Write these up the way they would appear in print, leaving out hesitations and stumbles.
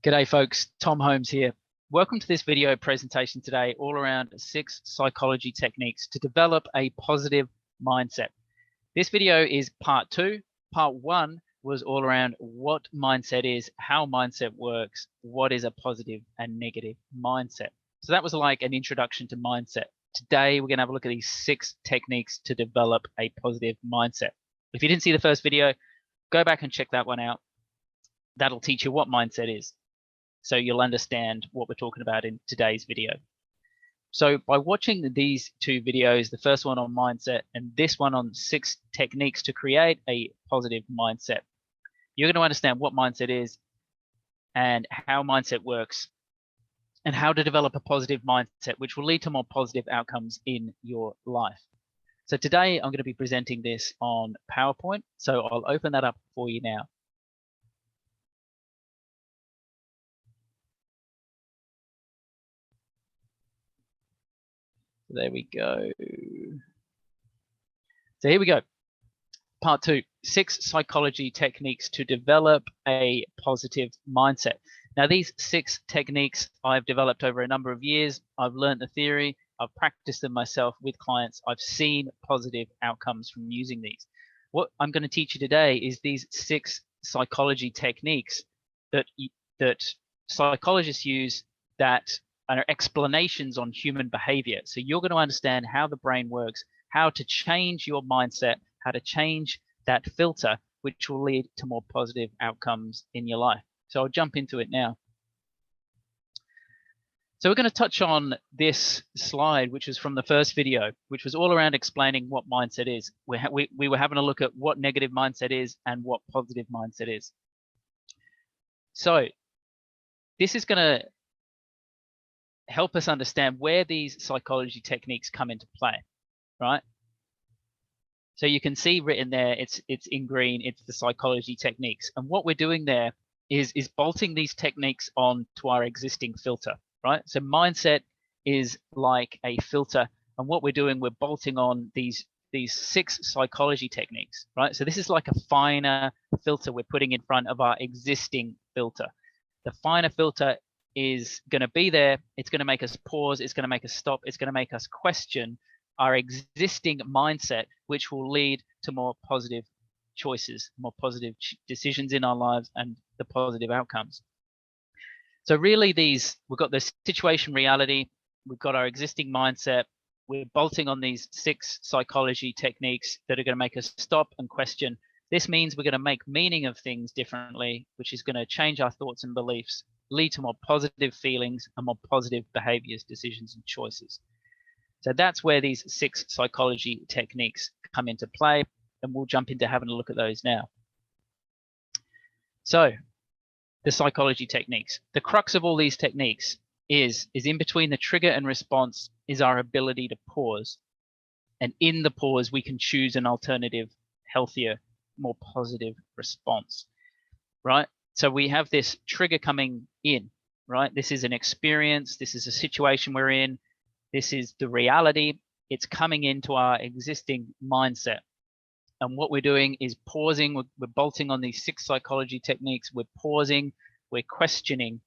G'day folks, Tom Holmes here. Welcome to this video presentation today all around 6 psychology techniques to develop a positive mindset. This video is part 2. Part 1 was all around what mindset is, how mindset works, what is a positive and negative mindset. So that was like an introduction to mindset. Today we're going to have a look at these 6 techniques to develop a positive mindset. If you didn't see the first video, go back and check that one out. That'll teach you what mindset is, so you'll understand what we're talking about in today's video. So by watching these 2 videos, the first one on mindset and this one on 6 techniques to create a positive mindset, you're going to understand what mindset is and how mindset works and how to develop a positive mindset, which will lead to more positive outcomes in your life. So today I'm going to be presenting this on PowerPoint. So I'll open that up for you now. There we go. So here we go. Part 2, 6 psychology techniques to develop a positive mindset. Now these 6 techniques I've developed over a number of years. I've learned the theory. I've practiced them myself with clients. I've seen positive outcomes from using these. What I'm going to teach you today is these 6 psychology techniques that psychologists use that are explanations on human behavior. So you're going to understand how the brain works, how to change your mindset, how to change that filter, which will lead to more positive outcomes in your life. So I'll jump into it now. So we're going to touch on this slide, which is from the first video, which was all around explaining what mindset is. We were having a look at what negative mindset is and what positive mindset is. So this is going to help us understand where these psychology techniques come into play, right? So you can see written there, it's in green, it's the psychology techniques. And what we're doing there is bolting these techniques on to our existing filter, right? So mindset is like a filter. And what we're doing, we're bolting on these 6 psychology techniques, right? So this is like a finer filter we're putting in front of our existing filter. The finer filter is going to be there. It's going to make us pause. It's going to make us stop. It's going to make us question our existing mindset, which will lead to more positive choices, more positive decisions in our lives and the positive outcomes. So really we've got the situation reality, we've got our existing mindset, we're bolting on these 6 psychology techniques that are going to make us stop and question. This means we're going to make meaning of things differently, which is going to change our thoughts and beliefs, lead to more positive feelings and more positive behaviors, decisions, and choices. So that's where these 6 psychology techniques come into play, and we'll jump into having a look at those now. So the psychology techniques, the crux of all these techniques is in between the trigger and response is our ability to pause. And in the pause, we can choose an alternative, healthier, more positive response, right? So we have this trigger coming in, right? This is an experience. This is a situation we're in. This is the reality. It's coming into our existing mindset. And what we're doing is pausing. We're bolting on these 6 psychology techniques. We're pausing. We're questioning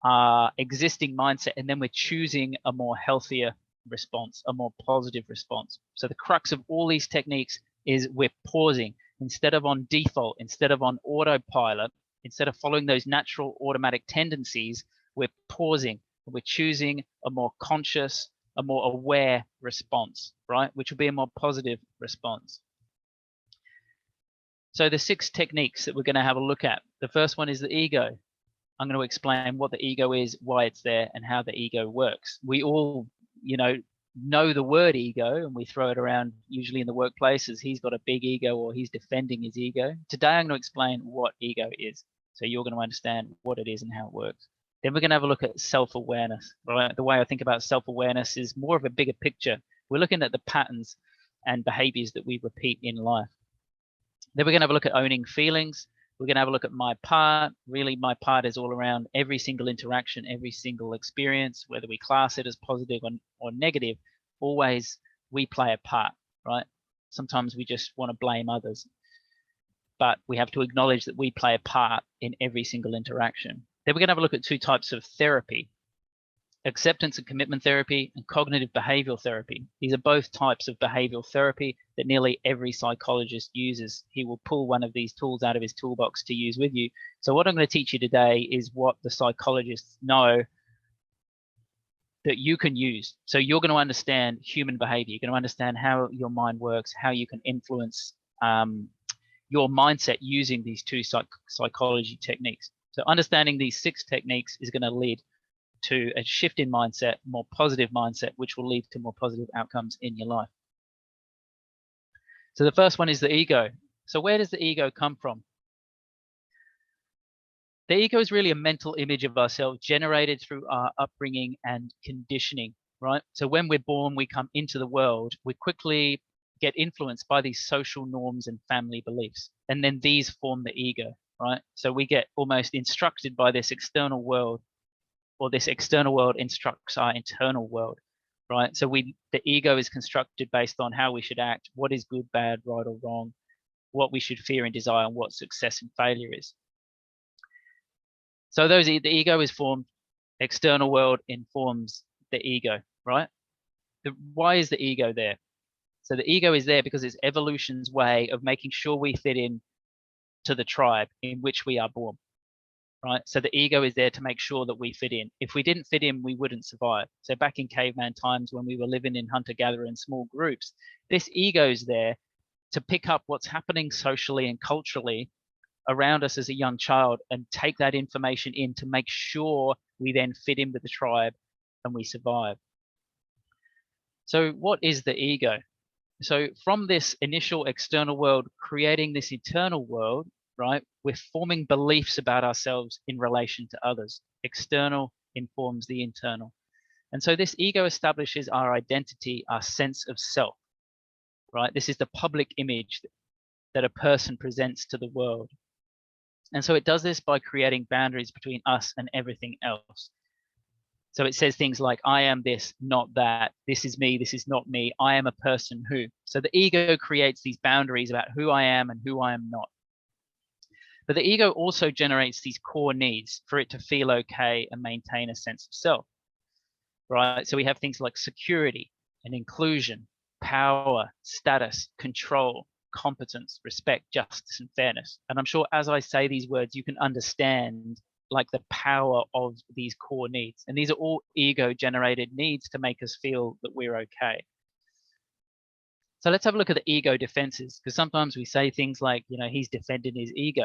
our existing mindset. And then we're choosing a more healthier response, a more positive response. So the crux of all these techniques is we're pausing. Instead of on default, instead of on autopilot, instead of following those natural automatic tendencies, we're pausing. We're choosing a more conscious, a more aware response, right? Which will be a more positive response. So the 6 techniques that we're going to have a look at. The first one is the ego. I'm going to explain what the ego is, why it's there, and how the ego works. We all, know the word ego, and we throw it around usually in the workplace as he's got a big ego or he's defending his ego. Today I'm going to explain what ego is, so you're going to understand what it is and how it works. Then we're going to have a look at self-awareness, right? The way I think about self-awareness is more of a bigger picture. We're looking at the patterns and behaviors that we repeat in life. Then we're going to have a look at owning feelings. We're going to have a look at my part. Really, my part is all around every single interaction, every single experience, whether we class it as positive or negative, always we play a part, right? Sometimes we just want to blame others, but we have to acknowledge that we play a part in every single interaction. Then we're going to have a look at two types of therapy: acceptance and commitment therapy and cognitive behavioral therapy. These are both types of behavioral therapy that nearly every psychologist uses. He will pull one of these tools out of his toolbox to use with you. So what I'm going to teach you today is what the psychologists know that you can use. So you're going to understand human behavior. You're going to understand how your mind works, how you can influence your mindset using these two psychology techniques. So understanding these 6 techniques is going to lead to a shift in mindset, more positive mindset, which will lead to more positive outcomes in your life. So the first one is the ego. So where does the ego come from? The ego is really a mental image of ourselves generated through our upbringing and conditioning, right? So when we're born, we come into the world, we quickly get influenced by these social norms and family beliefs. And then these form the ego, right? So we get almost instructed by this external world, or this external world instructs our internal world, right? So the ego is constructed based on how we should act, what is good, bad, right or wrong, what we should fear and desire, and what success and failure is. So the ego is formed, external world informs the ego, right? Why is the ego there? So the ego is there because it's evolution's way of making sure we fit in to the tribe in which we are born. Right? So the ego is there to make sure that we fit in. If we didn't fit in, we wouldn't survive. So back in caveman times when we were living in hunter-gatherer in small groups, this ego is there to pick up what's happening socially and culturally around us as a young child and take that information in to make sure we then fit in with the tribe and we survive. So what is the ego? So from this initial external world, creating this internal world, right, we're forming beliefs about ourselves in relation to others. External informs the internal. And so this ego establishes our identity, our sense of self, right? This is the public image that a person presents to the world. And so it does this by creating boundaries between us and everything else. So it says things like, I am this, not that. This is me, this is not me. I am a person who. So the ego creates these boundaries about who I am and who I am not. But the ego also generates these core needs for it to feel okay and maintain a sense of self, right? So we have things like security and inclusion, power, status, control, competence, respect, justice, and fairness. And I'm sure as I say these words, you can understand like the power of these core needs. And these are all ego generated needs to make us feel that we're okay. So let's have a look at the ego defenses, because sometimes we say things like, you know, he's defending his ego.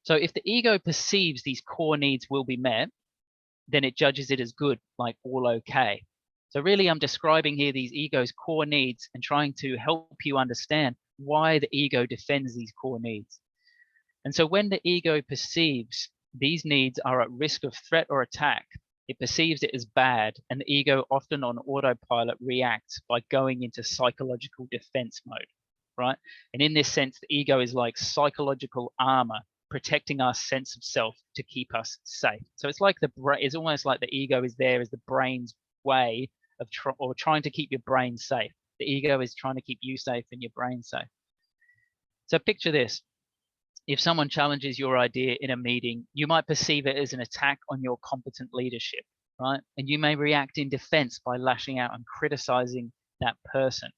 So if the ego perceives these core needs will be met, then it judges it as good, like all okay. So really I'm describing here these ego's core needs and trying to help you understand why the ego defends these core needs. And so when the ego perceives these needs are at risk of threat or attack, it perceives it as bad, and the ego often on autopilot reacts by going into psychological defense mode, right? And in this sense, the ego is like psychological armor protecting our sense of self to keep us safe. So it's like it's almost like the ego is there as the brain's way of trying to keep your brain safe. The ego is trying to keep you safe and your brain safe. So picture this. If someone challenges your idea in a meeting, you might perceive it as an attack on your competent leadership, right? And you may react in defense by lashing out and criticizing that person.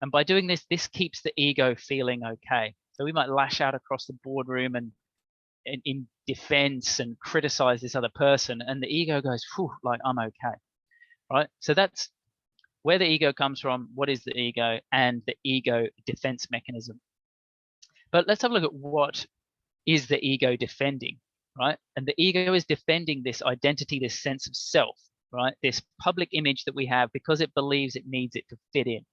And by doing this, this keeps the ego feeling okay. So we might lash out across the boardroom and in defense and criticize this other person, and the ego goes, whew, like I'm okay, right? So that's where the ego comes from, what is the ego, and the ego defense mechanism. But let's have a look at what is the ego defending, right? And the ego is defending this identity, this sense of self, right? This public image that we have because it believes it needs it to fit in.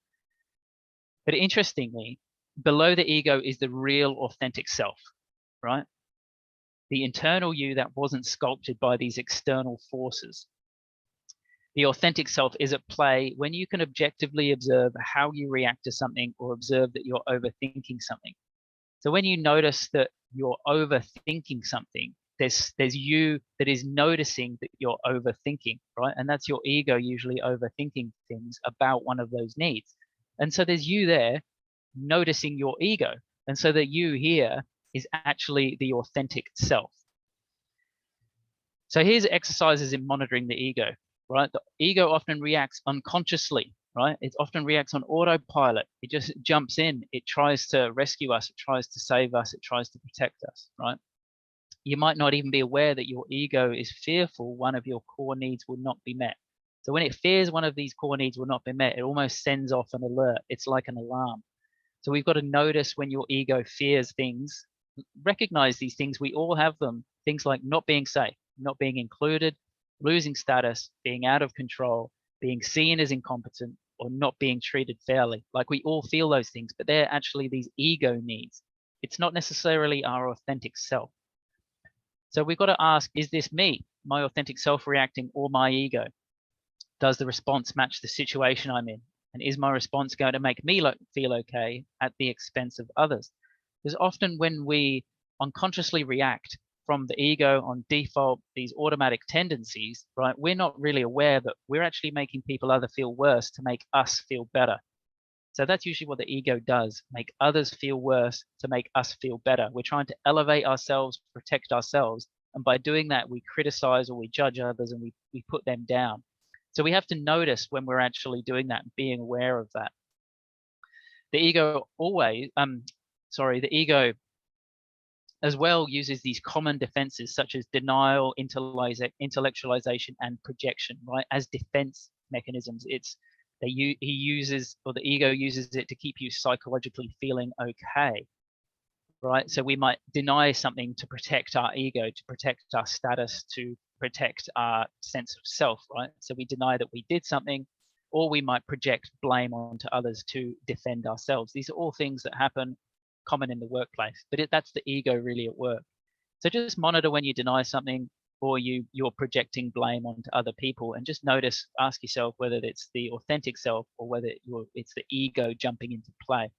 But interestingly, below the ego is the real authentic self, right? The internal you that wasn't sculpted by these external forces. The authentic self is at play when you can objectively observe how you react to something or observe that you're overthinking something. So when you notice that you're overthinking something, there's you that is noticing that you're overthinking, right? And that's your ego usually overthinking things about one of those needs. And so there's you there noticing your ego. And so that you here is actually the authentic self. So here's exercises in monitoring the ego, right? The ego often reacts unconsciously, right? It often reacts on autopilot. It just jumps in. It tries to rescue us. It tries to save us. It tries to protect us, right? You might not even be aware that your ego is fearful one of your core needs will not be met. So when it fears one of these core needs will not be met, it almost sends off an alert. It's like an alarm. So we've got to notice when your ego fears things, recognize these things. We all have them. Things like not being safe, not being included, losing status, being out of control, being seen as incompetent, or not being treated fairly. Like we all feel those things, but they're actually these ego needs. It's not necessarily our authentic self. So we've got to ask, is this me, my authentic self reacting, or my ego? Does the response match the situation I'm in? And is my response going to make me feel okay at the expense of others? Because often when we unconsciously react from the ego on default, these automatic tendencies, right, we're not really aware that we're actually making people either feel worse to make us feel better. So that's usually what the ego does, make others feel worse to make us feel better. We're trying to elevate ourselves, protect ourselves. And by doing that, we criticize or we judge others and we put them down. So we have to notice when we're actually doing that and being aware of that. The ego the ego as well uses these common defenses such as denial, intellectualization, and projection, right, as defense mechanisms. The ego uses it to keep you psychologically feeling okay, right? So we might deny something to protect our ego, to protect our status, to protect our sense of self, right? So we deny that we did something, or we might project blame onto others to defend ourselves. These are all things that happen common in the workplace, but that's the ego really at work. So just monitor when you deny something or you're projecting blame onto other people, and just notice, ask yourself whether it's the authentic self or whether it's the ego jumping into play.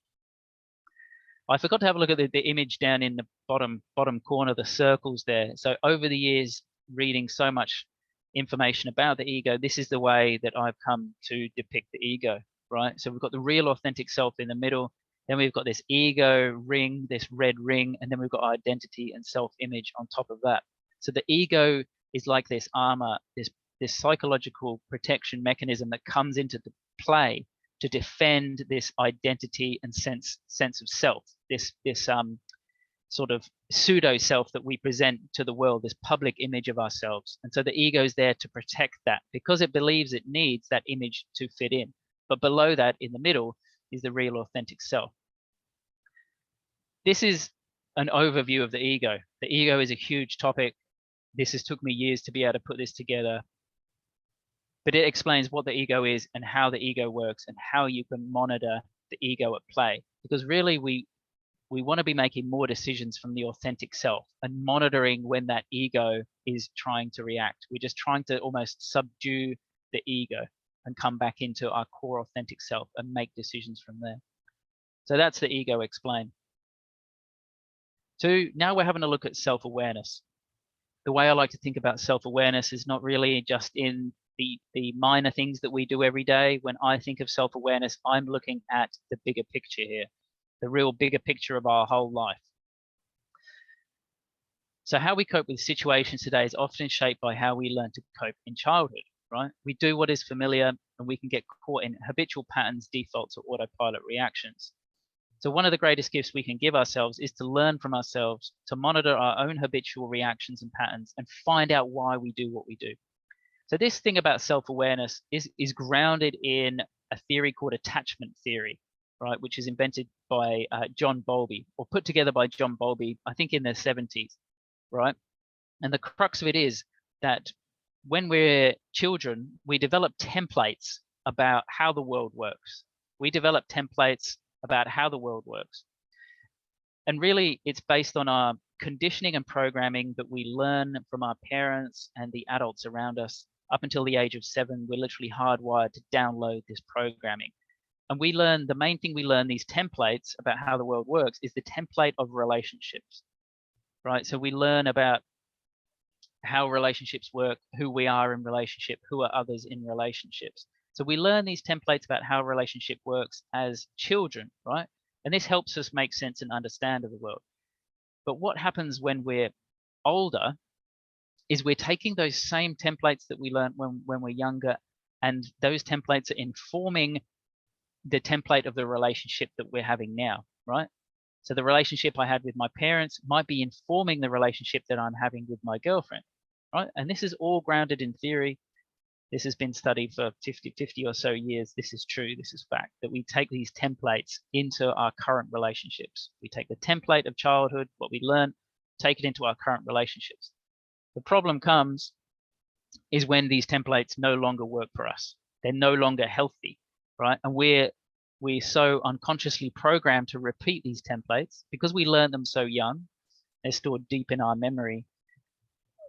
I forgot to have a look at the image down in the bottom corner, the circles there. So over the years, reading so much information about the ego, this is the way that I've come to depict the ego, right? So we've got the real authentic self in the middle. Then we've got this ego ring, this red ring, and then we've got identity and self-image on top of that. So the ego is like this armor, this psychological protection mechanism that comes into the play to defend this identity and sense of self, this sort of pseudo self that we present to the world, this public image of ourselves. And so the ego is there to protect that because it believes it needs that image to fit in. But below that, in the middle, is the real authentic self. This is an overview of the ego. The ego is a huge topic. This has took me years to be able to put this together. But it explains what the ego is and how the ego works and how you can monitor the ego at play. Because really, we want to be making more decisions from the authentic self and monitoring when that ego is trying to react. We're just trying to almost subdue the ego and come back into our core authentic self and make decisions from there. So that's the ego explained. So now we're having a look at self-awareness. The way I like to think about self-awareness is not really just in the minor things that we do every day. When I think of self-awareness, I'm looking at the bigger picture here, the real bigger picture of our whole life. So how we cope with situations today is often shaped by how we learn to cope in childhood, right? We do what is familiar and we can get caught in habitual patterns, defaults, or autopilot reactions. So one of the greatest gifts we can give ourselves is to learn from ourselves, to monitor our own habitual reactions and patterns and find out why we do what we do. So this thing about self-awareness is grounded in a theory called attachment theory, right, which is invented by John Bowlby, or put together by John Bowlby, I think in the 70s, right? And the crux of it is that when we're children, we develop templates about how the world works. We develop templates about how the world works. And really, it's based on our conditioning and programming that we learn from our parents and the adults around us. Up until the age of 7, we're literally hardwired to download this programming. And we learn, the main thing we learn, these templates about how the world works, is the template of relationships, right? So we learn about how relationships work, who we are in relationship, who are others in relationships. So we learn these templates about how a relationship works as children, right? And this helps us make sense and understand of the world. But what happens when we're older is we're taking those same templates that we learned when we're younger, and those templates are informing the template of the relationship that we're having now, right? So the relationship I had with my parents might be informing the relationship that I'm having with my girlfriend, right? And this is all grounded in theory. This has been studied for 50 or so years. This is true. This is fact, that we take these templates into our current relationships. We take the template of childhood, what we learned, take it into our current relationships. The problem comes is when these templates no longer work for us. They're no longer healthy, right? And we're so unconsciously programmed to repeat these templates because we learned them so young. They're stored deep in our memory.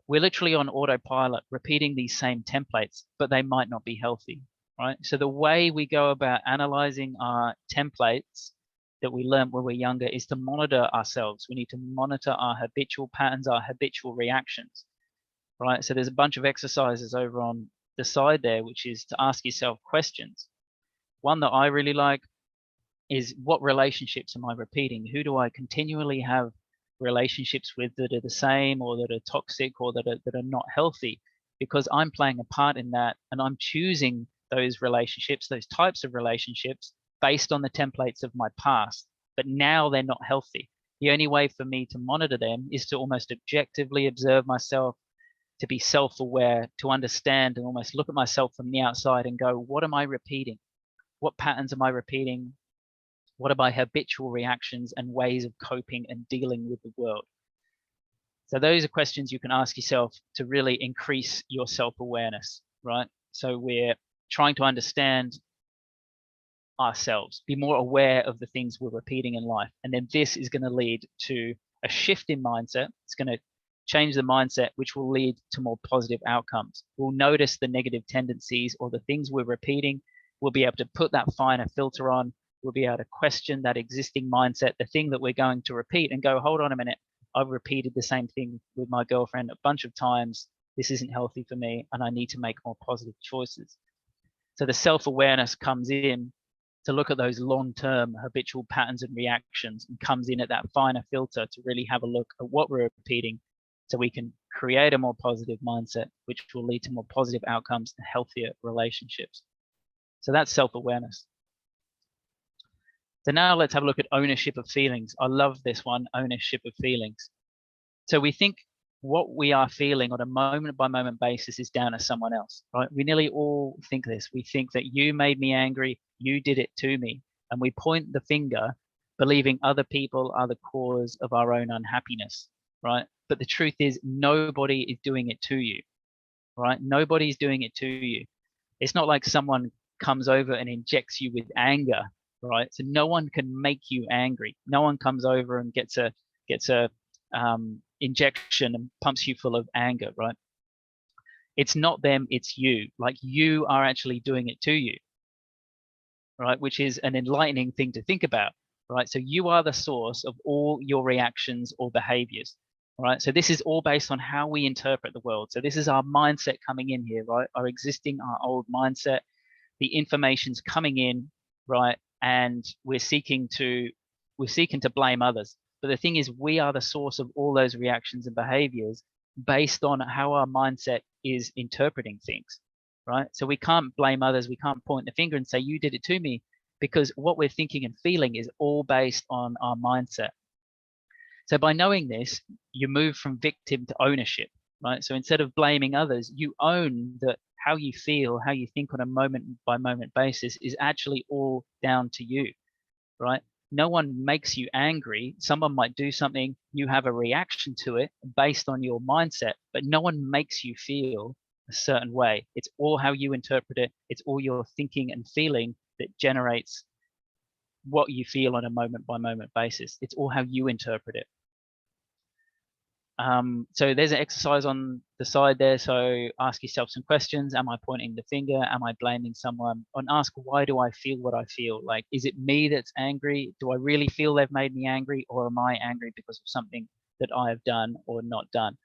We're literally on autopilot repeating these same templates, but they might not be healthy, right? So the way we go about analyzing our templates that we learned when we're younger is to monitor ourselves. We need to monitor our habitual patterns, our habitual reactions, right? So there's a bunch of exercises over on the side there, which is to ask yourself questions. One that I really like is, what relationships am I repeating? Who do I continually have relationships with that are the same, or that are toxic, or that are not healthy? Because I'm playing a part in that, and I'm choosing those relationships, those types of relationships, based on the templates of my past. But now they're not healthy. The only way for me to monitor them is to almost objectively observe myself, to be self-aware, to understand and almost look at myself from the outside and go, what am I repeating? What patterns am I repeating? What are my habitual reactions and ways of coping and dealing with the world? So those are questions you can ask yourself to really increase your self-awareness, right? So we're trying to understand ourselves, be more aware of the things we're repeating in life. And then this is going to lead to a shift in mindset. It's going to change the mindset, which will lead to more positive outcomes. We'll notice the negative tendencies or the things we're repeating. We'll be able to put that finer filter on. We'll be able to question that existing mindset, the thing that we're going to repeat, and go, hold on a minute, I've repeated the same thing with my girlfriend a bunch of times. This isn't healthy for me, and I need to make more positive choices. So the self-awareness comes in to look at those long-term habitual patterns and reactions, and comes in at that finer filter to really have a look at what we're repeating, so we can create a more positive mindset, which will lead to more positive outcomes and healthier relationships. So that's self-awareness. So now let's have a look at ownership of feelings. I love this one, ownership of feelings. So we think what we are feeling on a moment by moment basis is down to someone else, right? We nearly all think this. We think that you made me angry, you did it to me. And we point the finger, believing other people are the cause of our own unhappiness, right? But the truth is, nobody is doing it to you, right? Nobody's doing it to you. It's not like someone comes over and injects you with anger, right? So no one can make you angry. No one comes over and gets a injection and pumps you full of anger, right? It's not them, it's you. Like, you are actually doing it to you, right? Which is an enlightening thing to think about, right? So you are the source of all your reactions or behaviors, right? So this is all based on how we interpret the world. So this is our mindset coming in here, right? Our old mindset, the information's coming in, right? And we're seeking to blame others. But the thing is, we are the source of all those reactions and behaviors based on how our mindset is interpreting things, right? So we can't blame others. We can't point the finger and say, you did it to me, because what we're thinking and feeling is all based on our mindset. So by knowing this, you move from victim to ownership, right? So instead of blaming others, you own that how you feel, how you think on a moment by moment basis is actually all down to you, right? No one makes you angry. Someone might do something, you have a reaction to it based on your mindset, but no one makes you feel a certain way. It's all how you interpret it. It's all your thinking and feeling that generates what you feel on a moment by moment basis. It's all how you interpret it. So there's an exercise on the side there. So ask yourself some questions. Am I pointing the finger? Am I blaming someone? And ask, why do I feel what I feel? Like, is it me that's angry? Do I really feel they've made me angry? Or am I angry because of something that I have done or not done?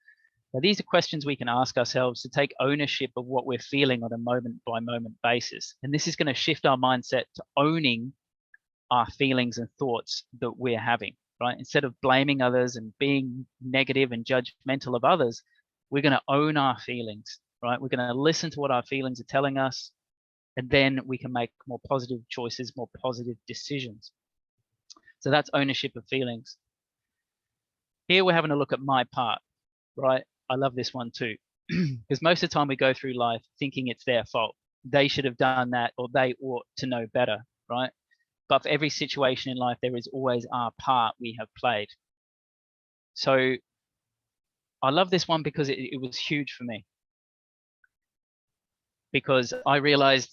Now, these are questions we can ask ourselves to take ownership of what we're feeling on a moment by moment basis. And this is going to shift our mindset to owning our feelings and thoughts that we're having. Right? Instead of blaming others and being negative and judgmental of others, We're going to own our feelings, right? We're going to listen to what our feelings are telling us, and then we can make more positive choices, more positive decisions. So that's ownership of feelings. Here we're having a look at my part, right? I love this one too, because most of the time we go through life thinking it's their fault. They should have done that, or they ought to know better, right? But for every situation in life, there is always our part we have played. So I love this one because it was huge for me. Because I realized,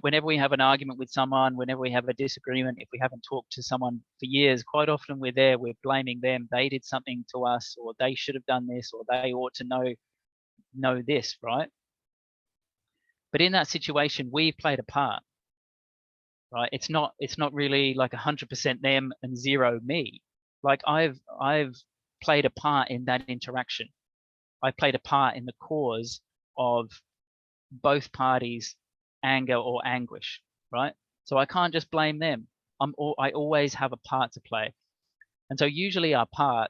whenever we have an argument with someone, whenever we have a disagreement, if we haven't talked to someone for years, quite often we're blaming them. They did something to us, or they should have done this, or they ought to know this, right? But in that situation, we played a part, right? It's not really like 100% them and 0 me. Like I've played a part in that interaction. I played a part in the cause of both parties' anger or anguish, right? So I can't just blame them. I always have a part to play. And so usually our part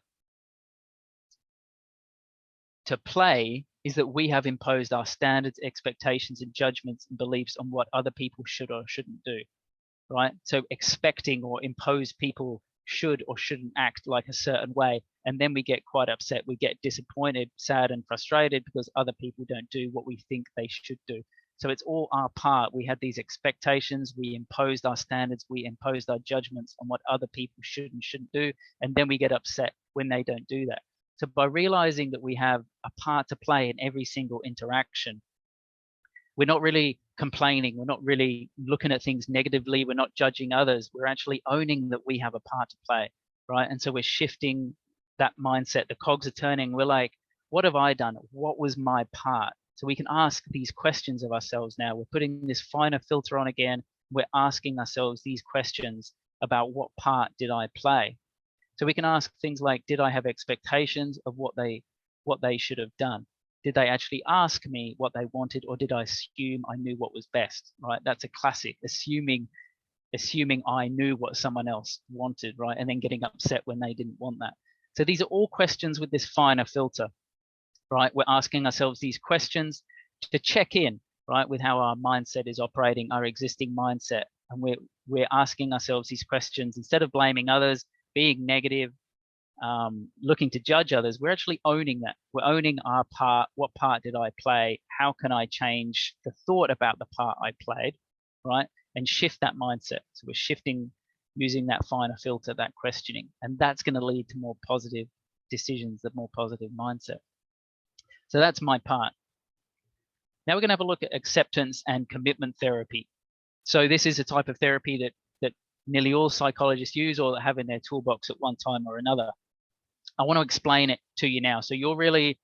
to play is that we have imposed our standards, expectations, and judgments and beliefs on what other people should or shouldn't do, right? So expecting or impose people should or shouldn't act like a certain way. And then we get quite upset. We get disappointed, sad, and frustrated because other people don't do what we think they should do. So it's all our part. We had these expectations. We imposed our standards. We imposed our judgments on what other people should and shouldn't do. And then we get upset when they don't do that. So by realizing that we have a part to play in every single interaction, we're not really complaining. We're not really looking at things negatively. We're not judging others. We're actually owning that we have a part to play, right? And so we're shifting that mindset. The cogs are turning. We're like, what have I done? What was my part? So we can ask these questions of ourselves now. We're putting this finer filter on again. We're asking ourselves these questions about what part did I play? So we can ask things like, did I have expectations of what they should have done? Did they actually ask me what they wanted, or did I assume I knew what was best, right? That's a classic, assuming I knew what someone else wanted, right? And then getting upset when they didn't want that. So these are all questions with this finer filter, right? We're asking ourselves these questions to check in, right, with how our mindset is operating, our existing mindset. And we're asking ourselves these questions instead of blaming others, being negative, looking to judge others. We're actually owning that. We're owning our part. What part did I play? How can I change the thought about the part I played, right? And shift that mindset. So we're shifting using that finer filter, that questioning, and that's going to lead to more positive decisions, the more positive mindset. So that's my part. Now we're going to have a look at acceptance and commitment therapy. So this is a type of therapy that nearly all psychologists use or have in their toolbox at one time or another. I want to explain it to you now. So you're really,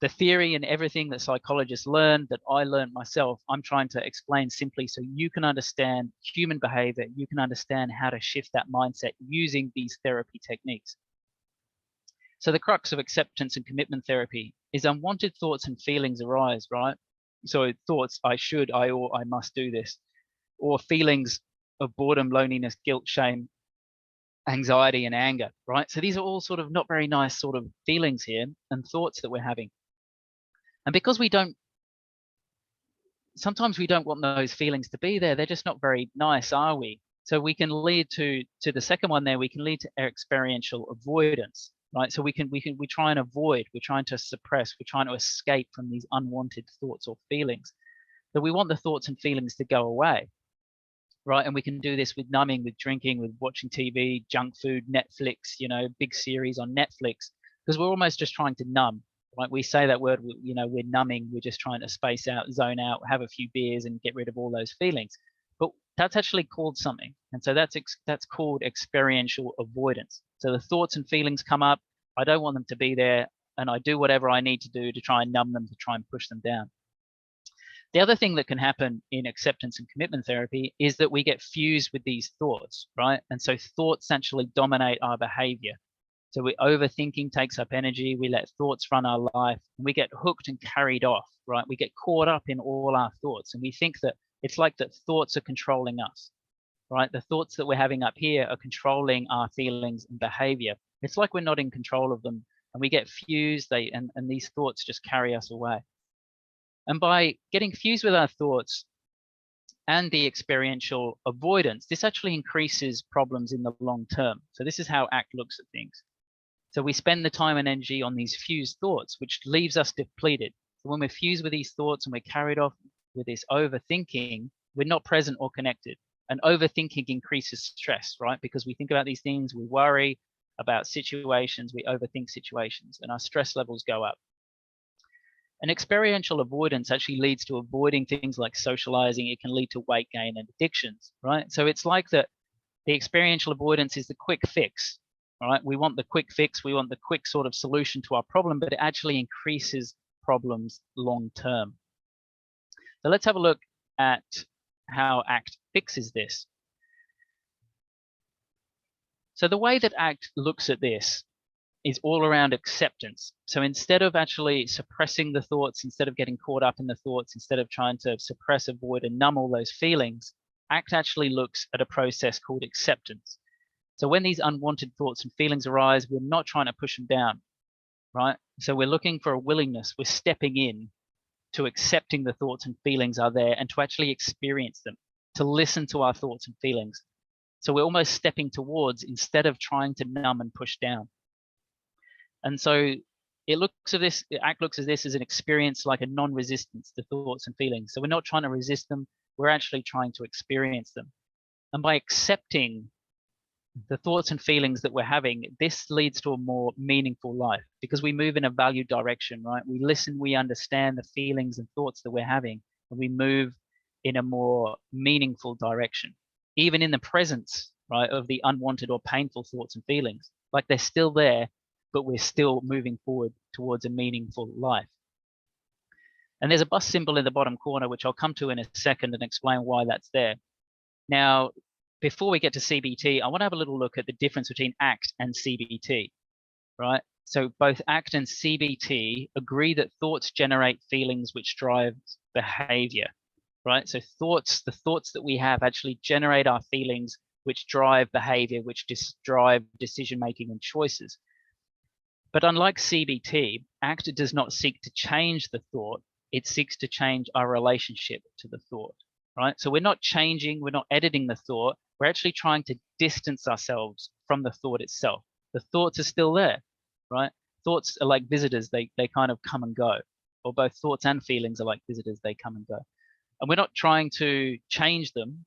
the theory and everything that psychologists learn, that I learned myself, I'm trying to explain simply so you can understand human behavior, you can understand how to shift that mindset using these therapy techniques. So the crux of acceptance and commitment therapy is unwanted thoughts and feelings arise, right? So thoughts, I should, I ought, I must do this, or feelings of boredom, loneliness, guilt, shame, anxiety, and anger, right? So these are all sort of not very nice sort of feelings here and thoughts that we're having. And because sometimes we don't want those feelings to be there, they're just not very nice, are we? So we can lead to the second one there, we can lead to experiential avoidance, right? So we try and avoid, we're trying to suppress, we're trying to escape from these unwanted thoughts or feelings. So we want the thoughts and feelings to go away, right? And we can do this with numbing, with drinking, with watching TV, junk food, Netflix, big series on Netflix, because we're almost just trying to numb, right? We say that word, we're numbing, we're just trying to space out, zone out, have a few beers and get rid of all those feelings. But that's actually called something. And so that's called experiential avoidance. So the thoughts and feelings come up, I don't want them to be there, and I do whatever I need to do to try and numb them, to try and push them down. The other thing that can happen in acceptance and commitment therapy is that we get fused with these thoughts, right? And so thoughts actually dominate our behavior. So overthinking takes up energy. We let thoughts run our life, and we get hooked and carried off, right? We get caught up in all our thoughts, and we think that it's like that thoughts are controlling us, right? The thoughts that we're having up here are controlling our feelings and behavior. It's like we're not in control of them, and we get fused, and these thoughts just carry us away. And by getting fused with our thoughts and the experiential avoidance, this actually increases problems in the long term. So this is how ACT looks at things. So we spend the time and energy on these fused thoughts, which leaves us depleted. So when we're fused with these thoughts and we're carried off with this overthinking, we're not present or connected. And overthinking increases stress, right? Because we think about these things, we worry about situations, we overthink situations, and our stress levels go up. And experiential avoidance actually leads to avoiding things like socializing. It can lead to weight gain and addictions, right? So it's like that the experiential avoidance is the quick fix, right? We want the quick fix, we want the quick sort of solution to our problem, but it actually increases problems long term. So let's have a look at how ACT fixes this. So the way that ACT looks at this is all around acceptance. So instead of actually suppressing the thoughts, instead of getting caught up in the thoughts, instead of trying to suppress, avoid, and numb all those feelings, ACT actually looks at a process called acceptance. So when these unwanted thoughts and feelings arise, we're not trying to push them down, right? So we're looking for a willingness. We're stepping in to accepting the thoughts and feelings are there and to actually experience them, to listen to our thoughts and feelings. So we're almost stepping towards instead of trying to numb and push down. And so it looks at this, ACT looks at this as an experience like a non-resistance to thoughts and feelings. So we're not trying to resist them, we're actually trying to experience them. And by accepting the thoughts and feelings that we're having, this leads to a more meaningful life because we move in a valued direction, right? We listen, we understand the feelings and thoughts that we're having, and we move in a more meaningful direction, even in the presence, right, of the unwanted or painful thoughts and feelings. Like they're still there, but we're still moving forward towards a meaningful life. And there's a bus symbol in the bottom corner, which I'll come to in a second and explain why that's there. Now, before we get to CBT, I want to have a little look at the difference between ACT and CBT, right? So both ACT and CBT agree that thoughts generate feelings which drive behavior, right? So thoughts, the thoughts that we have actually generate our feelings which drive behavior, which drive decision-making and choices. But unlike CBT, ACT does not seek to change the thought, it seeks to change our relationship to the thought, right? So we're not changing, we're not editing the thought, we're actually trying to distance ourselves from the thought itself. The thoughts are still there, right? Thoughts are like visitors, they kind of come and go, or both thoughts and feelings are like visitors, they come and go. And we're not trying to change them,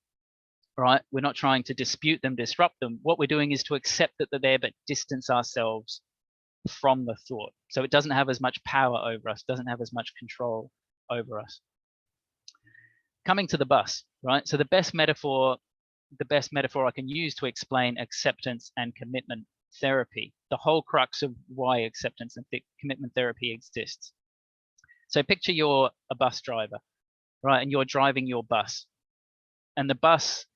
right? We're not trying to dispute them, disrupt them. What we're doing is to accept that they're there, but distance ourselves from the thought. So it doesn't have as much power over us, doesn't have as much control over us. Coming to the bus, right? So the best metaphor I can use to explain acceptance and commitment therapy, the whole crux of why acceptance and commitment therapy exists. So picture you're a bus driver, right? And you're driving your bus. And the bus,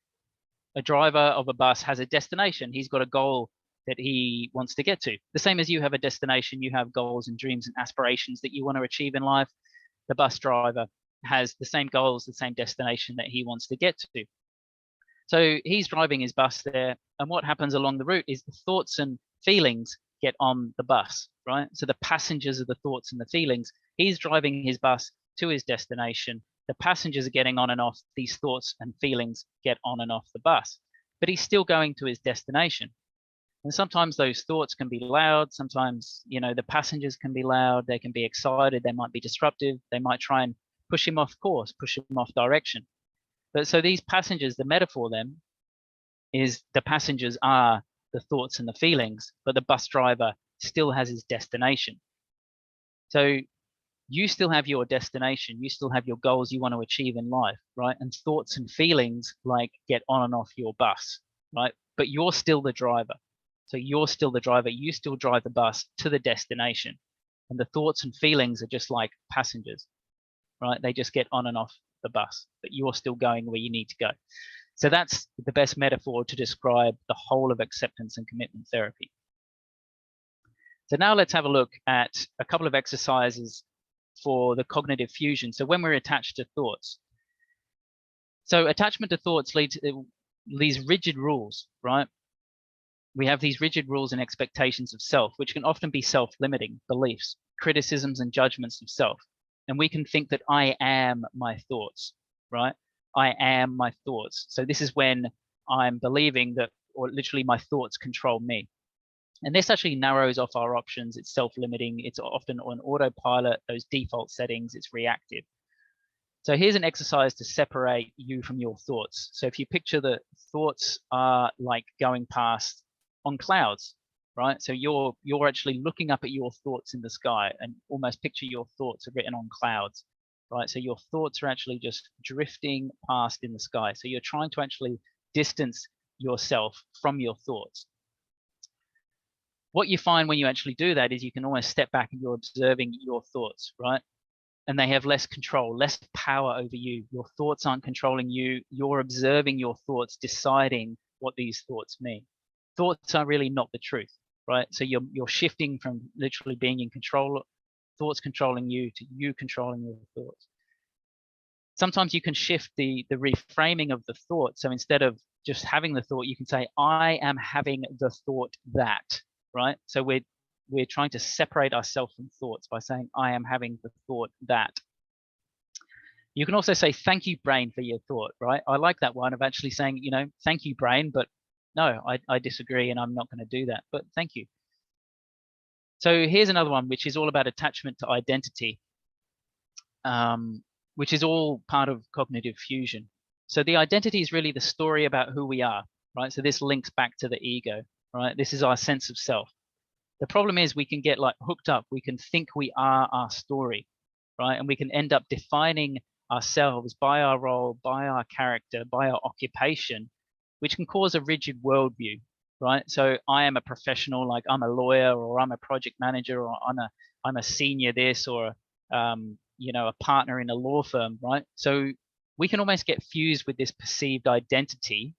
a driver of a bus has a destination. He's got a goal that he wants to get to. The same as you have a destination, you have goals and dreams and aspirations that you want to achieve in life. The bus driver has the same goals, the same destination that he wants to get to. So he's driving his bus there, and what happens along the route is the thoughts and feelings get on the bus, right? So the passengers are the thoughts and the feelings. He's driving his bus to his destination. The passengers are getting on and off. These thoughts and feelings get on and off the bus, but he's still going to his destination. And sometimes those thoughts can be loud. Sometimes, you know, the passengers can be loud. They can be excited. They might be disruptive. They might try and push him off course, push him off direction. But so these passengers, the metaphor then is the passengers are the thoughts and the feelings, but the bus driver still has his destination. So you still have your destination. You still have your goals you want to achieve in life, right? And thoughts and feelings like get on and off your bus, right? But you're still the driver. So you're still the driver. You still drive the bus to the destination. And the thoughts and feelings are just like passengers, right? They just get on and off the bus, but you're still going where you need to go. So that's the best metaphor to describe the whole of acceptance and commitment therapy. So now let's have a look at a couple of exercises for the cognitive fusion. So when we're attached to thoughts. So attachment to thoughts leads to these rigid rules, right? We have these rigid rules and expectations of self, which can often be self-limiting beliefs, criticisms and judgments of self. And we can think that I am my thoughts, right? I am my thoughts. So this is when I'm believing that, or literally my thoughts control me. And this actually narrows off our options. It's self-limiting. It's often on autopilot, those default settings. It's reactive. So here's an exercise to separate you from your thoughts. So if you picture that thoughts are like going past on clouds, right? So you're actually looking up at your thoughts in the sky, and almost picture your thoughts are written on clouds, right? So your thoughts are actually just drifting past in the sky. So you're trying to actually distance yourself from your thoughts. What you find when you actually do that is you can almost step back and you're observing your thoughts, right? And they have less control, less power over you. Your thoughts aren't controlling you. You're observing your thoughts, deciding what these thoughts mean. Thoughts are really not the truth, right? So you're shifting from literally being in control, thoughts controlling you, to you controlling your thoughts. Sometimes you can shift the reframing of the thought. So instead of just having the thought, you can say, I am having the thought that, right? So we're trying to separate ourselves from thoughts by saying, I am having the thought that. You can also say, thank you, brain, for your thought, right? I like that one of actually saying, you know, thank you, brain, but no, I disagree and I'm not going to do that, but thank you. So here's another one, which is all about attachment to identity, which is all part of cognitive fusion. So the identity is really the story about who we are, right? So this links back to the ego, right? This is our sense of self. The problem is we can get like hooked up. We can think we are our story, right? And we can end up defining ourselves by our role, by our character, by our occupation, which can cause a rigid worldview, right? So I am a professional, like I'm a lawyer, or I'm a project manager, or I'm a senior this, or you know, a partner in a law firm, right? So we can almost get fused with this perceived identity.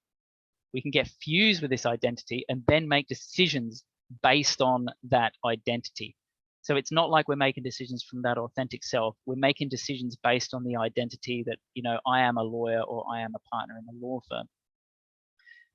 We can get fused with this identity and then make decisions based on that identity. So it's not like we're making decisions from that authentic self. We're making decisions based on the identity that, you know, I am a lawyer or I am a partner in a law firm.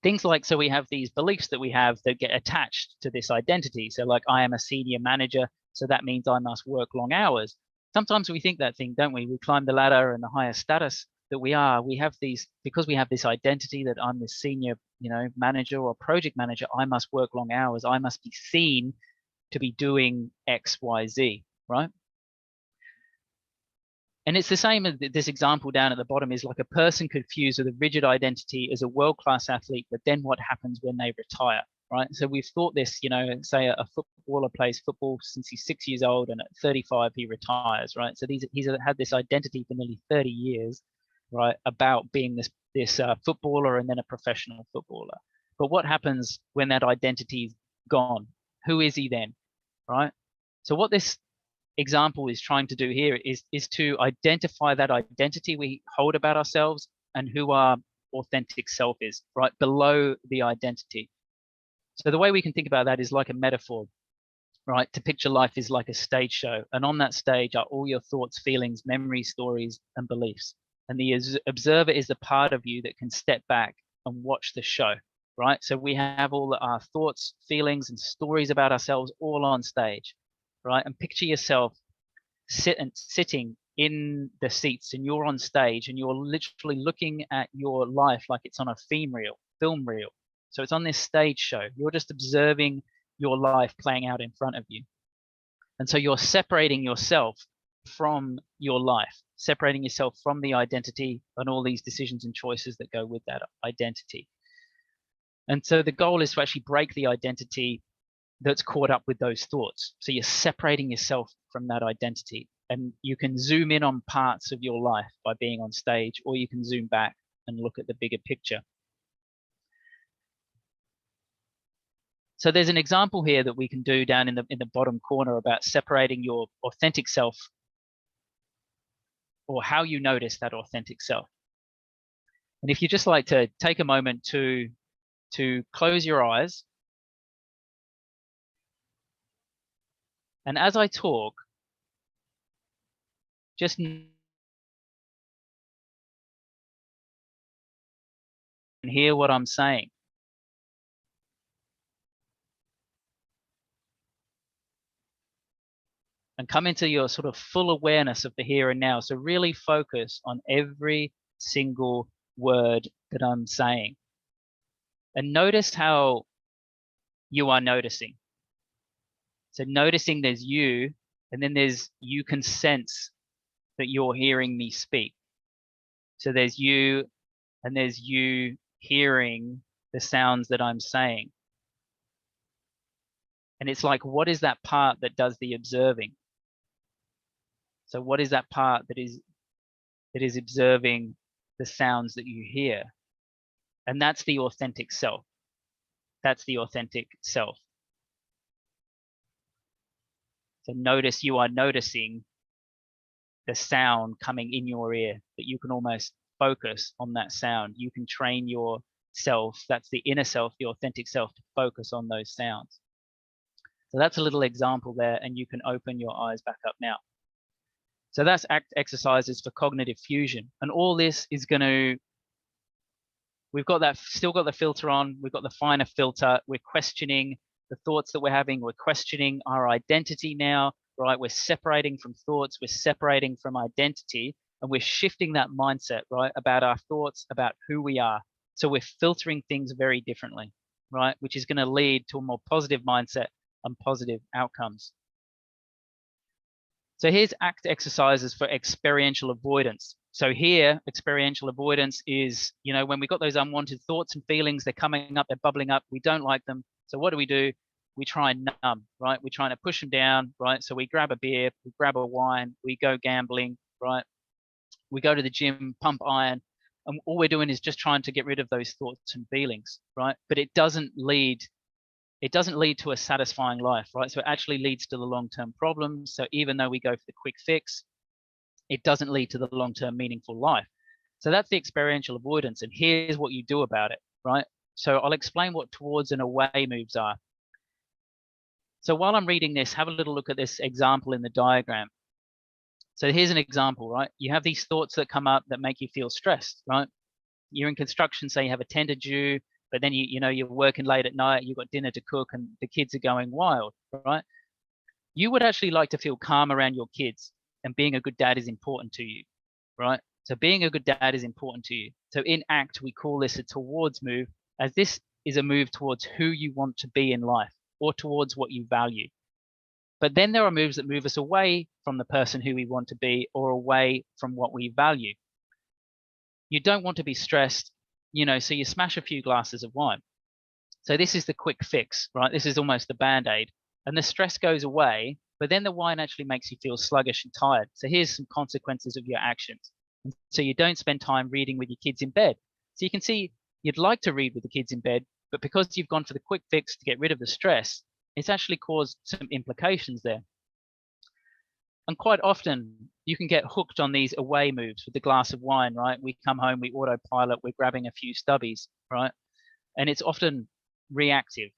Things like, so we have these beliefs that we have that get attached to this identity. So like, I am a senior manager, so that means I must work long hours. Sometimes we think that thing, don't we? We climb the ladder and the higher status that we are. We have these, because we have this identity that I'm the senior, you know, manager or project manager, I must work long hours. I must be seen to be doing X, Y, Z, right? And it's the same as this example down at the bottom is like a person could fuse with a rigid identity as a world-class athlete, but then what happens when they retire, right? So we've thought this, you know, say a footballer plays football since he's 6 years old and at 35 he retires, right? So he's had this identity for nearly 30 years, right, about being this footballer and then a professional footballer. But what happens when that identity is gone? Who is he then, right? So what this example is trying to do here is to identify that identity we hold about ourselves and who our authentic self is, right below the identity. So the way we can think about that is like a metaphor, right? To picture life is like a stage show, and on that stage are all your thoughts, feelings, memories, stories, and beliefs. And the observer is the part of you that can step back and watch the show, right? So we have all our thoughts, feelings, and stories about ourselves all on stage, right? And picture yourself sitting in the seats and you're on stage and you're literally looking at your life like it's on a film reel. So it's on this stage show. You're just observing your life playing out in front of you. And so you're separating yourself from your life, separating yourself from the identity and all these decisions and choices that go with that identity. And so the goal is to actually break the identity that's caught up with those thoughts. So you're separating yourself from that identity, and you can zoom in on parts of your life by being on stage, or you can zoom back and look at the bigger picture. So there's an example here that we can do down in the bottom corner about separating your authentic self, or how you notice that authentic self. And if you just like to take a moment to close your eyes, and as I talk, just hear what I'm saying. and come into your sort of full awareness of the here and now. So really focus on every single word that I'm saying. And notice how you are noticing. So noticing there's you, and then there's you can sense that you're hearing me speak. So there's you, and there's you hearing the sounds that I'm saying. And it's like, what is that part that does the observing? So what is that part that is observing the sounds that you hear? And that's the authentic self. That's the authentic self. So notice you are noticing the sound coming in your ear, that you can almost focus on that sound. You can train yourself, that's the inner self, the authentic self, to focus on those sounds. So that's a little example there, and you can open your eyes back up now. So that's exercises for cognitive fusion. And all this is going to, we've got that, still got the filter on, we've got the finer filter, we're questioning the thoughts that we're having, we're questioning our identity now, right? We're separating from thoughts, we're separating from identity, and we're shifting that mindset, right? About our thoughts, about who we are. So we're filtering things very differently, right? Which is going to lead to a more positive mindset and positive outcomes. So here's ACT exercises for experiential avoidance. So here, experiential avoidance is, you know, when we got those unwanted thoughts and feelings, they're coming up, they're bubbling up, we don't like them. So what do? We try and numb, right? We're trying to push them down, right? So we grab a beer, we grab a wine, we go gambling, right? We go to the gym, pump iron, and all we're doing is just trying to get rid of those thoughts and feelings, right? But it doesn't lead to a satisfying life, right? So it actually leads to the long-term problems. So even though we go for the quick fix, it doesn't lead to the long-term meaningful life. So that's the experiential avoidance. And here's what you do about it, right? So I'll explain what towards and away moves are. So while I'm reading this, have a little look at this example in the diagram. So here's an example, right? You have these thoughts that come up that make you feel stressed, right? You're in construction, say you have a tender due, but then you're working late at night, you've got dinner to cook, and the kids are going wild, right? You would actually like to feel calm around your kids, and being a good dad is important to you, right? So being a good dad is important to you. So in ACT, we call this a towards move, as this is a move towards who you want to be in life, or towards what you value. But then there are moves that move us away from the person who we want to be, or away from what we value. You don't want to be stressed, so you smash a few glasses of wine. So this is the quick fix, right? This is almost the band-aid, and the stress goes away, but then the wine actually makes you feel sluggish and tired. So here's some consequences of your actions. So you don't spend time reading with your kids in bed. So you can see you'd like to read with the kids in bed, but because you've gone for the quick fix to get rid of the stress, it's actually caused some implications there. And quite often you can get hooked on these away moves with the glass of wine, right? We come home, we autopilot, we're grabbing a few stubbies, right? And it's often reactive.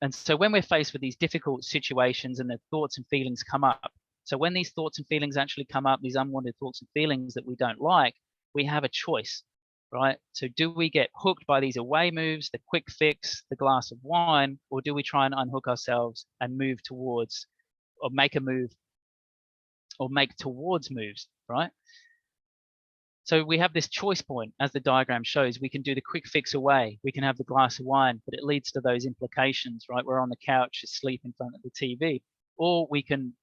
And so when we're faced with these difficult situations and the thoughts and feelings come up, so when these thoughts and feelings actually come up, these unwanted thoughts and feelings that we don't like, we have a choice, right? So do we get hooked by these away moves, the quick fix, the glass of wine, or do we try and unhook ourselves and move towards, or make a move, or make towards moves, right? So we have this choice point, as the diagram shows. We can do the quick fix away, we can have the glass of wine, but it leads to those implications, right? We're on the couch asleep in front of the TV. Or we can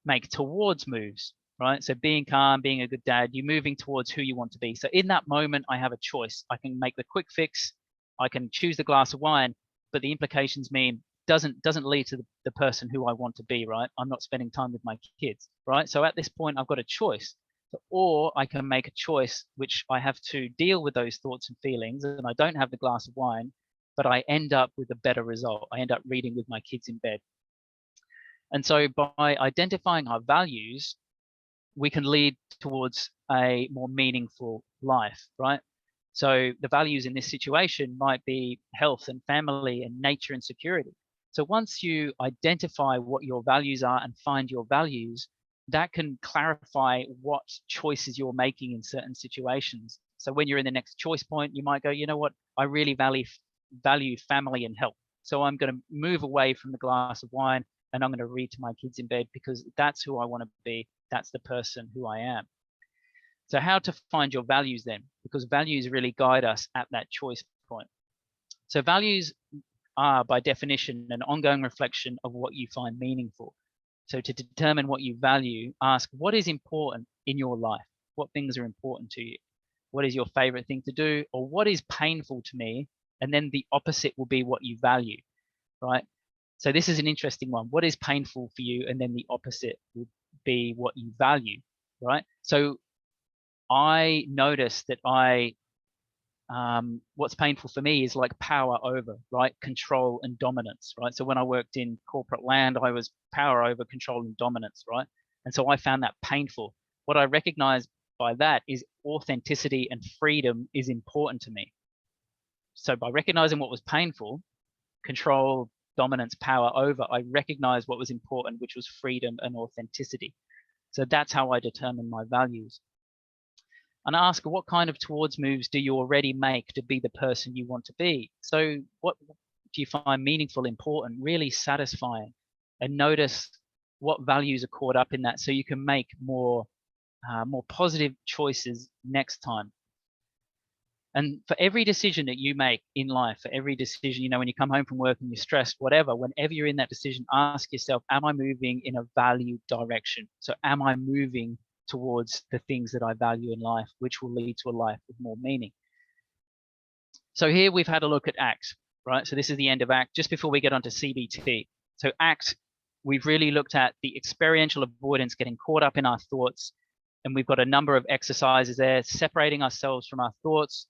make towards moves, right? So being calm, being a good dad, you're moving towards who you want to be. So in that moment, I have a choice. I can make the quick fix, I can choose the glass of wine, but the implications mean doesn't lead to the person who I want to be, right? I'm not spending time with my kids, right? So at this point, I've got a choice. Or I can make a choice which I have to deal with those thoughts and feelings, and I don't have the glass of wine, but I end up with a better result. I end up reading with my kids in bed. And so by identifying our values, we can lead towards a more meaningful life, right? So the values in this situation might be health and family and nature and security. So once you identify what your values are and find your values, that can clarify what choices you're making in certain situations. So when you're in the next choice point, you might go, you know what, I really value family and health. So I'm going to move away from the glass of wine. and I'm going to read to my kids in bed because that's who I want to be. That's the person who I am. So how to find your values then? Because values really guide us at that choice point. So values are, by definition, an ongoing reflection of what you find meaningful. So to determine what you value, ask what is important in your life? What things are important to you? What is your favorite thing to do? Or what is painful to me? And then the opposite will be what you value, right? So this is an interesting one. What is painful for you? And then the opposite will be what you value, right? So I noticed that what's painful for me is like power over, right? Control and dominance, right? So when I worked in corporate land, I was power over, control and dominance, right? And so I found that painful. What I recognized by that is authenticity and freedom is important to me. So by recognizing what was painful, control, dominance, power over, I recognized what was important, which was freedom and authenticity. So that's how I determine my values. And ask, what kind of towards moves do you already make to be the person you want to be? So what do you find meaningful, important, really satisfying? And notice what values are caught up in that so you can make more positive choices next time. And for every decision that you make in life, for every decision, when you come home from work and you're stressed, whatever, whenever you're in that decision, ask yourself, am I moving in a value direction? So am I moving towards the things that I value in life, which will lead to a life with more meaning? So here we've had a look at ACT, right? So this is the end of ACT, just before we get onto CBT. So ACT, we've really looked at the experiential avoidance, getting caught up in our thoughts. And we've got a number of exercises there, separating ourselves from our thoughts,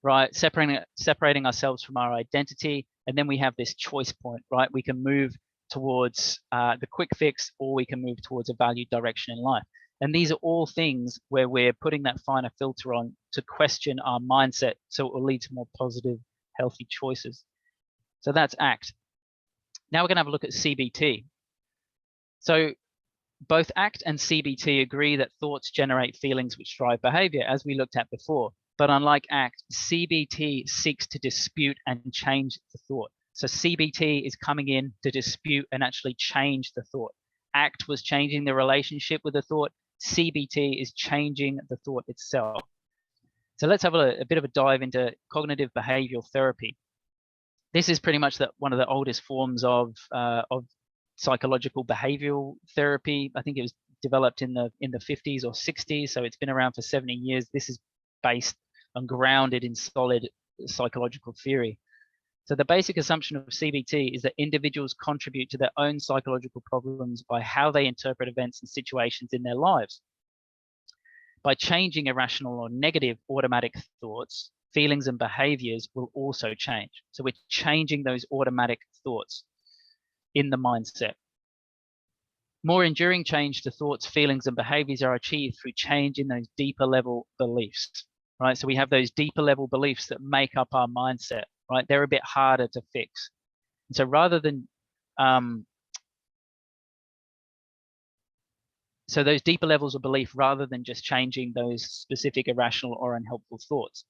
right? Separating ourselves from our identity. And then we have this choice point, right? We can move towards the quick fix, or we can move towards a valued direction in life. And these are all things where we're putting that finer filter on to question our mindset, so it will lead to more positive, healthy choices. So that's ACT. Now we're going to have a look at CBT. So both ACT and CBT agree that thoughts generate feelings which drive behavior, as we looked at before. But unlike ACT, CBT seeks to dispute and change the thought. So CBT is coming in to dispute and actually change the thought. ACT was changing the relationship with the thought. CBT is changing the thought itself. So let's have a bit of a dive into cognitive behavioral therapy. This is pretty much one of the oldest forms of psychological behavioral therapy. I think it was developed in the 50s or 60s, so it's been around for 70 years. This is based and grounded in solid psychological theory. So the basic assumption of CBT is that individuals contribute to their own psychological problems by how they interpret events and situations in their lives. By changing irrational or negative automatic thoughts, feelings and behaviors will also change. So we're changing those automatic thoughts in the mindset. More enduring change to thoughts, feelings, and behaviors are achieved through change in those deeper level beliefs, right? So we have those deeper level beliefs that make up our mindset, right? They're a bit harder to fix. And so rather than, so those deeper levels of belief, rather than just changing those specific irrational or unhelpful thoughts.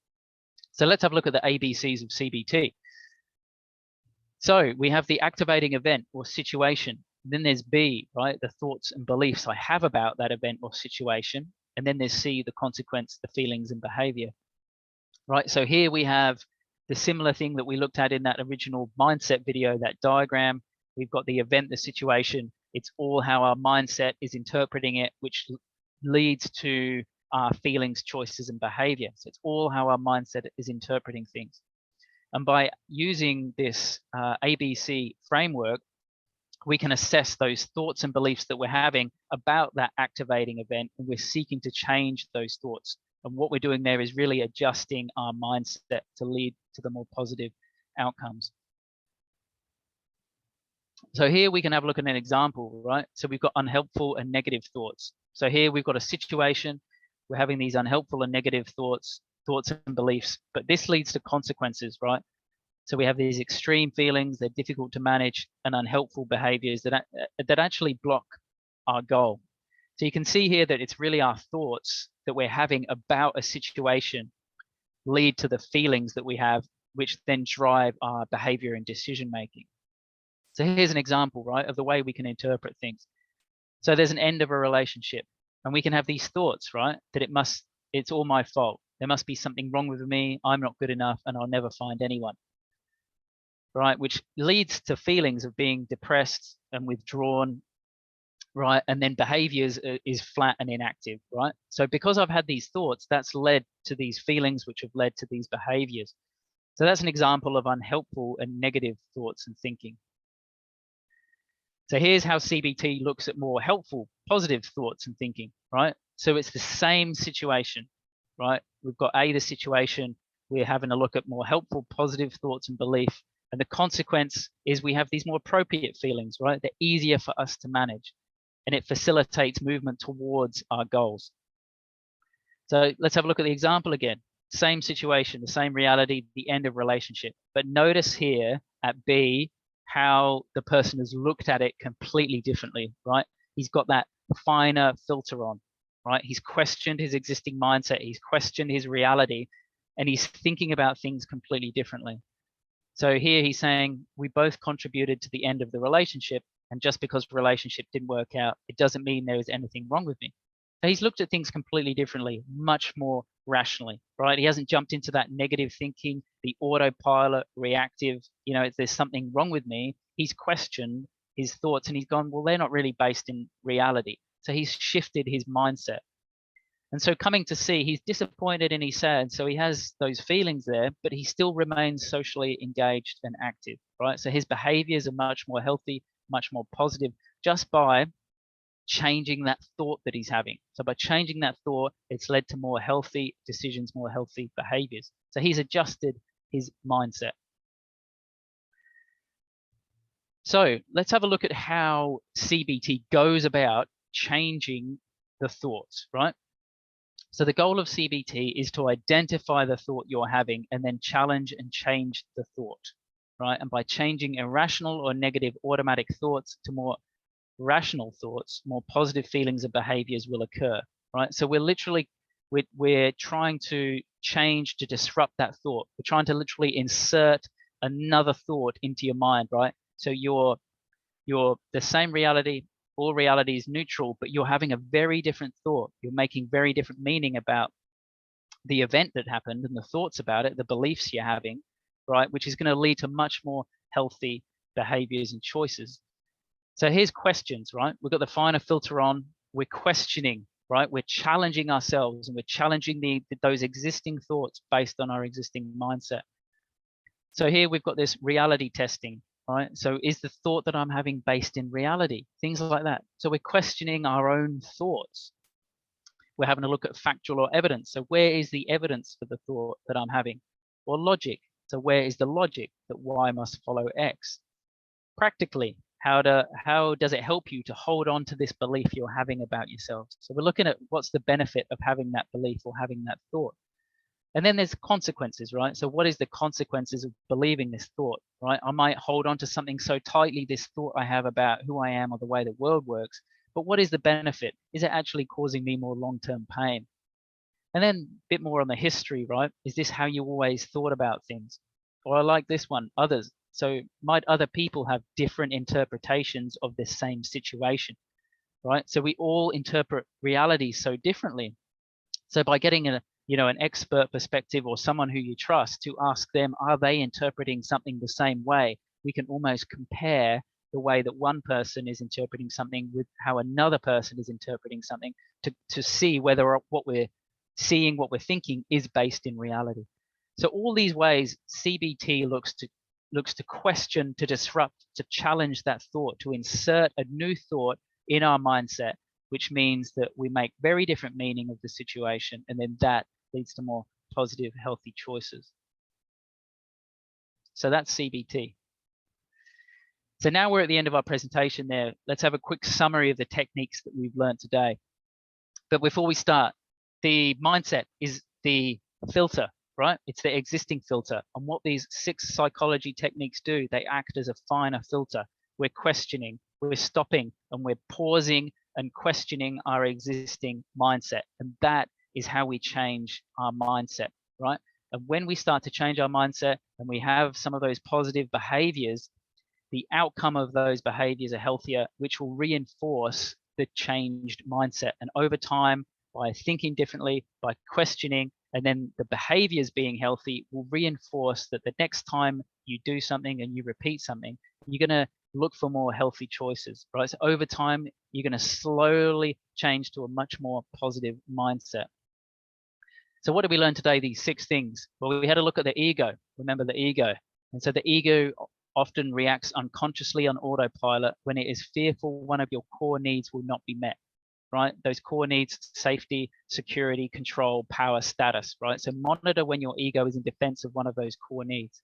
So let's have a look at the ABCs of CBT. So we have the activating event or situation. Then there's B, right? The thoughts and beliefs I have about that event or situation. And then there's C, the consequence, the feelings and behavior, right? So here we have the similar thing that we looked at in that original mindset video, that diagram. We've got the event, the situation. It's all how our mindset is interpreting it, which leads to our feelings, choices, and behavior. So it's all how our mindset is interpreting things. And by using this ABC framework, we can assess those thoughts and beliefs that we're having about that activating event, and we're seeking to change those thoughts. And what we're doing there is really adjusting our mindset to lead to the more positive outcomes. So here we can have a look at an example, right? So we've got unhelpful and negative thoughts. So here we've got a situation. We're having these unhelpful and negative thoughts and beliefs, but this leads to consequences, right? So we have these extreme feelings, they're difficult to manage, and unhelpful behaviors that actually block our goal. So you can see here that it's really our thoughts that we're having about a situation lead to the feelings that we have, which then drive our behavior and decision making. So here's an example, right, of the way we can interpret things. So there's an end of a relationship, and we can have these thoughts, right, that it's all my fault. There must be something wrong with me. I'm not good enough, and I'll never find anyone, right? Which leads to feelings of being depressed and withdrawn, right? And then behaviors is flat and inactive, right? So because I've had these thoughts, that's led to these feelings, which have led to these behaviors. So that's an example of unhelpful and negative thoughts and thinking. So here's how CBT looks at more helpful, positive thoughts and thinking, right? So it's the same situation, right? We've got the situation, we're having a look at more helpful, positive thoughts and belief. And the consequence is we have these more appropriate feelings, right? They're easier for us to manage, and it facilitates movement towards our goals. So let's have a look at the example again. Same situation, the same reality, the end of relationship. But notice here at B, how the person has looked at it completely differently, right? He's got that finer filter on, right? He's questioned his existing mindset. He's questioned his reality, and he's thinking about things completely differently. So here he's saying we both contributed to the end of the relationship, and just because the relationship didn't work out, it doesn't mean there is anything wrong with me. So he's looked at things completely differently, much more rationally, right? He hasn't jumped into that negative thinking, the autopilot, reactive, if there's something wrong with me. He's questioned his thoughts and he's gone, well, they're not really based in reality. So he's shifted his mindset. And so coming to see, he's disappointed and he's sad. So he has those feelings there, but he still remains socially engaged and active, right? So his behaviors are much more healthy, much more positive, just by changing that thought that he's having. So by changing that thought, it's led to more healthy decisions, more healthy behaviors. So he's adjusted his mindset. So let's have a look at how CBT goes about changing the thoughts, right? So the goal of CBT is to identify the thought you're having and then challenge and change the thought, right? And by changing irrational or negative automatic thoughts to more rational thoughts, more positive feelings and behaviors will occur, right? So we're trying to change, to disrupt that thought. We're trying to literally insert another thought into your mind, right? So you're the same reality, all reality is neutral, but you're having a very different thought. You're making very different meaning about the event that happened and the thoughts about it, the beliefs you're having, right? Which is going to lead to much more healthy behaviors and choices. So here's questions, right? We've got the finer filter on. We're questioning, right? We're challenging ourselves and we're challenging those existing thoughts based on our existing mindset. So here we've got this reality testing, right? So is the thought that I'm having based in reality? Things like that. So we're questioning our own thoughts. We're having a look at factual or evidence. So where is the evidence for the thought that I'm having? Or logic. So where is the logic that Y must follow X? Practically, how does it help you to hold on to this belief you're having about yourself? So we're looking at what's the benefit of having that belief or having that thought. And then there's consequences, right? So what is the consequences of believing this thought, right? I might hold on to something so tightly, this thought I have about who I am or the way the world works, but what is the benefit? Is it actually causing me more long-term pain? And then a bit more on the history, right? Is this how you always thought about things? Or I like this one, others. So might other people have different interpretations of this same situation, right? So we all interpret reality so differently. So by getting an expert perspective or someone who you trust to ask them, are they interpreting something the same way? We can almost compare the way that one person is interpreting something with how another person is interpreting something to see whether what we're seeing, what we're thinking is based in reality. So all these ways CBT looks to question, to disrupt, to challenge that thought, to insert a new thought in our mindset, which means that we make very different meaning of the situation, and then that leads to more positive, healthy choices. So that's CBT. So now we're at the end of our presentation there. Let's have a quick summary of the techniques that we've learned today. But before we start, the mindset is the filter, right? It's the existing filter. And what these 6 psychology techniques do, they act as a finer filter. We're questioning, we're stopping, and we're pausing and questioning our existing mindset. And that is how we change our mindset, right? And when we start to change our mindset and we have some of those positive behaviors, the outcome of those behaviors are healthier, which will reinforce the changed mindset. And over time, by thinking differently, by questioning, and then the behaviors being healthy will reinforce that the next time you do something and you repeat something, you're going to look for more healthy choices, right? So over time, you're going to slowly change to a much more positive mindset. So what did we learn today? These 6 things. Well, we had a look at the ego. Remember the ego. And so the ego often reacts unconsciously on autopilot when it is fearful one of your core needs will not be met, right? Those core needs: safety, security, control, power, status, right? So monitor when your ego is in defense of one of those core needs.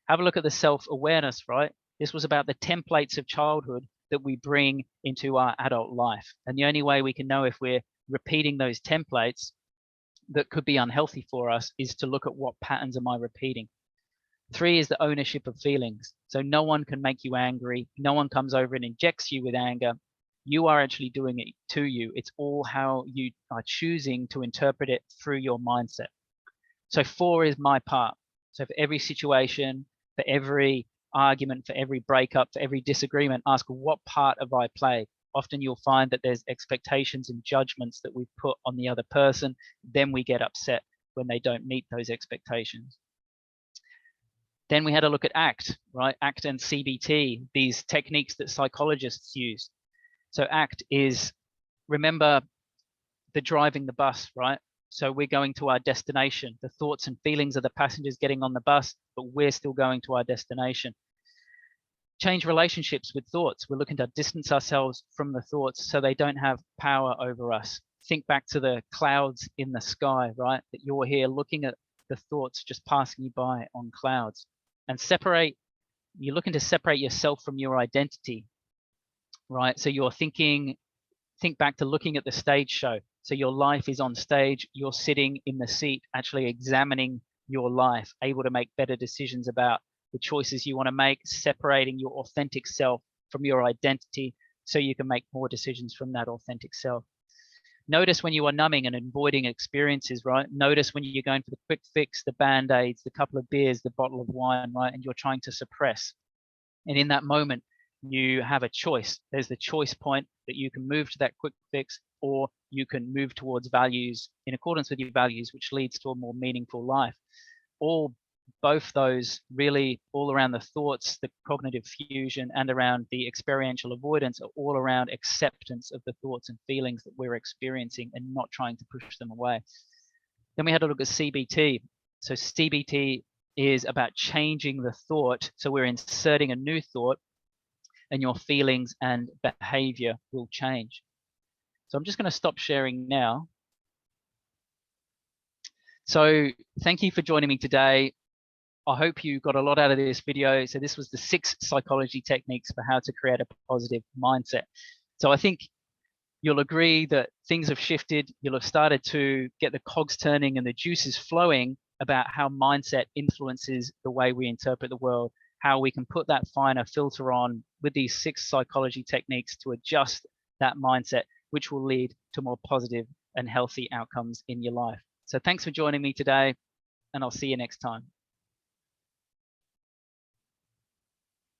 Have a look at the self-awareness, right? This was about the templates of childhood that we bring into our adult life. And the only way we can know if we're repeating those templates that could be unhealthy for us is to look at what patterns am I repeating. 3 is the ownership of feelings. So no one can make you angry. No one comes over and injects you with anger. You are actually doing it to you. It's all how you are choosing to interpret it through your mindset. So 4 is my part. So for every situation, for every argument, for every breakup, for every disagreement, ask what part have I played? Often you'll find that there's expectations and judgments that we've put on the other person. Then we get upset when they don't meet those expectations. Then we had a look at ACT, right? ACT and CBT, these techniques that psychologists use. So ACT is, remember the driving the bus, right? So we're going to our destination. The thoughts and feelings of the passengers getting on the bus, but we're still going to our destination. Change relationships with thoughts. We're looking to distance ourselves from the thoughts so they don't have power over us. Think back to the clouds in the sky, right? That you're here looking at the thoughts just passing you by on clouds. And separate, you're looking to separate yourself from your identity, right? So you're think back to looking at the stage show. So your life is on stage, you're sitting in the seat, actually examining your life, able to make better decisions about the choices you want to make, separating your authentic self from your identity so you can make more decisions from that authentic self. Notice when you are numbing and avoiding experiences, right? Notice when you're going for the quick fix, the band-aids, the couple of beers, the bottle of wine, right? And you're trying to suppress. And in that moment, you have a choice. There's the choice point that you can move to that quick fix, or you can move towards values in accordance with your values, which leads to a more meaningful life. Both those really all around the thoughts, the cognitive fusion, and around the experiential avoidance are all around acceptance of the thoughts and feelings that we're experiencing and not trying to push them away. Then we had a look at CBT. So CBT is about changing the thought. So we're inserting a new thought and your feelings and behavior will change. So I'm just going to stop sharing now. So thank you for joining me today. I hope you got a lot out of this video. So this was the 6 psychology techniques for how to create a positive mindset. So I think you'll agree that things have shifted. You'll have started to get the cogs turning and the juices flowing about how mindset influences the way we interpret the world, how we can put that finer filter on with these 6 psychology techniques to adjust that mindset, which will lead to more positive and healthy outcomes in your life. So thanks for joining me today, and I'll see you next time.